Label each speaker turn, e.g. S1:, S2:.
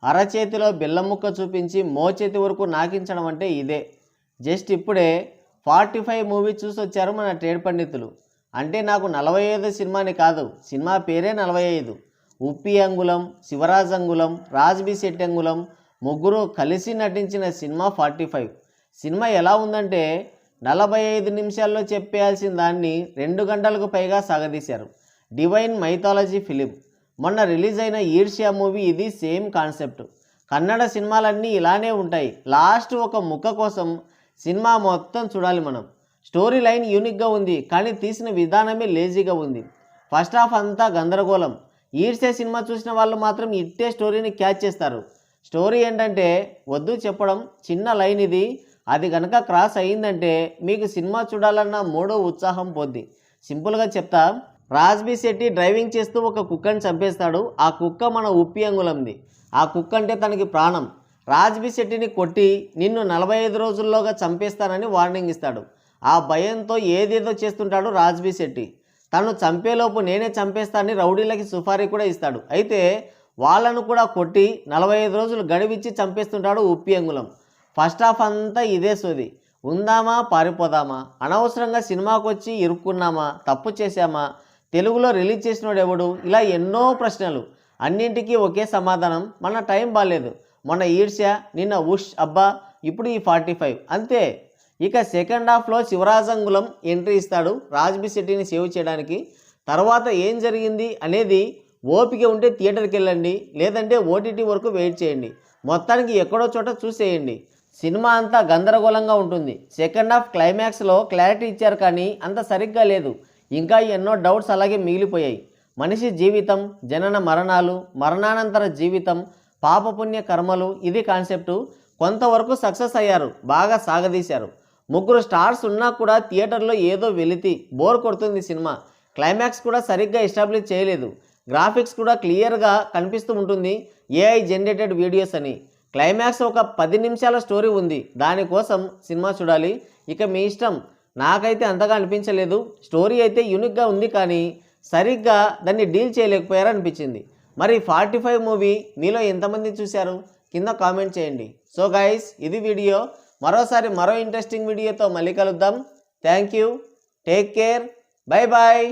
S1: అరచేతిలో బెల్లం ముక్క చూపించి మోచేతి వరకు నాకించడం అంటే ఇదే. జస్ట్ ఇప్పుడే 45 మూవీ చూసి వచ్చారు మన ట్రేడ్ పండితులు. అంటే నాకు 45 సినిమాని కాదు, సినిమా పేరే 45. ఉప్పి అంగుళం, శివరాజ్ అంగుళం, రాజ్బి శెట్టి అంగుళం ముగ్గురు కలిసి నటించిన సినిమా 45. సినిమా ఎలా ఉందంటే 45 నిమిషాల్లో చెప్పేయాల్సిన దాన్ని 2 గంటలకు పైగా సాగదీశారు. Divine mythology film. మొన్న రిలీజ్ అయిన ఈర్ష్యా మూవీ ఇది సేమ్ కాన్సెప్ట్. కన్నడ సినిమాలన్నీ ఇలానే ఉంటాయి. లాస్ట్ ఒక ముక్క కోసం సినిమా మొత్తం చూడాలి మనం. స్టోరీ లైన్ యూనిక్గా ఉంది, కానీ తీసిన విధానమే లేజీగా ఉంది. ఫస్ట్ హాఫ్ అంతా గందరగోళం. ఈర్ష్యా సినిమా చూసిన వాళ్ళు మాత్రం ఇట్టే స్టోరీని క్యాచ్ చేస్తారు. స్టోరీ ఏంటంటే వద్దు చెప్పడం, చిన్న లైన్ ఇది. అది కనుక క్రాస్ అయ్యిందంటే మీకు సినిమా చూడాలన్న మూడో ఉత్సాహం పోద్ది. సింపుల్గా చెప్తా, రాజ్బి శెట్టి డ్రైవింగ్ చేస్తూ ఒక కుక్కని చంపేస్తాడు. ఆ కుక్క మన ఉప్పి అంగుళంది. ఆ కుక్క అంటే తనకి ప్రాణం. రాజ్బి శెట్టిని కొట్టి నిన్ను 45 రోజుల్లోగా చంపేస్తానని వార్నింగ్ ఇస్తాడు. ఆ భయంతో ఏదేదో చేస్తుంటాడు రాజ్బి శెట్టి. తను చంపేలోపు నేనే చంపేస్తానని రౌడీలకి సుఫారీ కూడా ఇస్తాడు. అయితే వాళ్ళను కూడా కొట్టి 45 రోజులు గడివిచ్చి చంపేస్తుంటాడు ఉప్పి అంగుళం. ఫస్ట్ హాఫ్ అంతా ఇదే సోది. ఉందామా పారిపోదామా, అనవసరంగా సినిమాకి వచ్చి ఇరుక్కున్నామా, తప్పు చేశామా, తెలుగులో రిలీజ్ చేసినోడు ఎవడు, ఇలా ఎన్నో ప్రశ్నలు. అన్నింటికీ ఒకే సమాధానం, మన టైం బాగాలేదు. మొన్న ఈర్ష్య, నిన్న ఉష్, అబ్బా ఇప్పుడు ఈ 45 అంతే. ఇక సెకండ్ హాఫ్లో శివరాజ్ అంగుళం ఎంట్రీ ఇస్తాడు రాజ్బి శెట్టిని సేవ్ చేయడానికి. తర్వాత ఏం జరిగింది అనేది ఓపిక ఉంటే థియేటర్కి వెళ్ళండి, లేదంటే ఓటీటీ వరకు వెయిట్ చేయండి. మొత్తానికి ఎక్కడో చోట చూసేయండి. సినిమా అంతా గందరగోళంగా ఉంటుంది. సెకండ్ హాఫ్ క్లైమాక్స్లో క్లారిటీ ఇచ్చారు, కానీ అంత సరిగ్గా లేదు. ఇంకా ఎన్నో డౌట్స్ అలాగే మిగిలిపోయాయి. మనిషి జీవితం, జనన మరణాలు, మరణానంతర జీవితం, పాపపుణ్య కర్మలు, ఇది కాన్సెప్టు. కొంతవరకు సక్సెస్ అయ్యారు, బాగా సాగదీశారు. ముగ్గురు స్టార్స్ ఉన్నా కూడా థియేటర్లో ఏదో వెలితి, బోర్ కొడుతుంది సినిమా. క్లైమాక్స్ కూడా సరిగ్గా ఎస్టాబ్లిష్ చేయలేదు. గ్రాఫిక్స్ కూడా క్లియర్గా కనిపిస్తూ ఉంటుంది ఏఐ జనరేటెడ్ వీడియోస్ అని. క్లైమాక్స్ ఒక 10 నిమిషాల స్టోరీ ఉంది, దానికోసం సినిమా చూడాలి. ఇక మీ ఇష్టం. నాకైతే అంతగా అనిపించలేదు. స్టోరీ అయితే యూనిక్గా ఉంది, కానీ సరిగ్గా దాన్ని డీల్ చేయలేకపోయారనిపించింది. మరి 45 మూవీ మీలో ఎంతమంది చూశారు? కింద కామెంట్ చేయండి. సో గైస్, ఇది వీడియో. మరోసారి మరో ఇంట్రెస్టింగ్ వీడియోతో మళ్ళీ కలుద్దాం. Thank you, take care, bye bye.